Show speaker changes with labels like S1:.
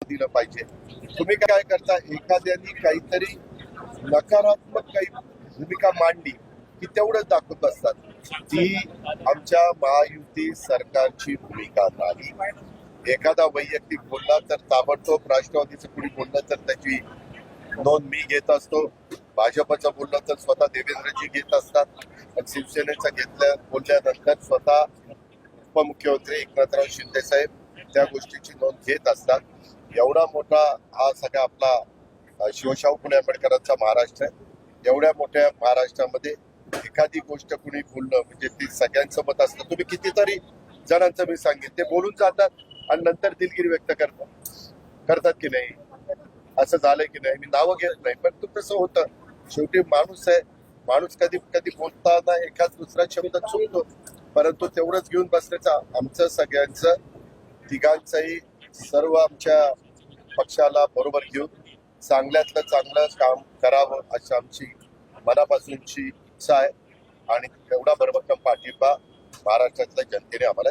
S1: दिलं पाहिजे। तुम्ही काय करता, एखाद्याने काहीतरी नकारात्मक काही भूमिका मांडली की तेवढंच दाखवत असतात। ती आमच्या महायुती सरकारची भूमिका नाही। एखादा वैयक्तिक बोलला तर ताबडतोब राष्ट्रवादीचं कुणी बोललं तर त्याची नोंद मी घेत असतो। भाजपचं बोललं तर स्वतः देवेंद्रजी घेत असतात, पण शिवसेनेचं बोलल्यानंतर स्वतः उपमुख्यमंत्री एकनाथराव शिंदे साहेब त्या गोष्टीची नोंद घेत असतात। एवढा मोठा हा सगळा आपला शिवशाहू फुले आंबेडकरांचा महाराष्ट्र आहे। एवढ्या मोठ्या महाराष्ट्रामध्ये एखादी गोष्ट कुणी बोलणं म्हणजे ती सगळ्यांचं मत असतं। तुम्ही कितीतरी जणांचं मी सांगितलं, ते बोलून जातात आणि नंतर दिलगिरी व्यक्त करतात की नाही, असं झालंय की नाही। मी नावं घेत नाही, पण तू कसं होतं, शेवटी माणूस आहे। माणूस कधी कधी बोलताना एखाद दुसरा शब्द चुकतो, परंतु तेवढंच घेऊन बसण्याचं आमचं सगळ्यांचं तिघांचंही सर्व आमच्या पक्षाला बरोबर घेऊन चांगल्यातलं चांगलं काम करावं अशी आमची मनापासूनची इच्छा आहे। आणि एवढा भरभक्कम पाठिंबा महाराष्ट्रातल्या जनतेने आम्हाला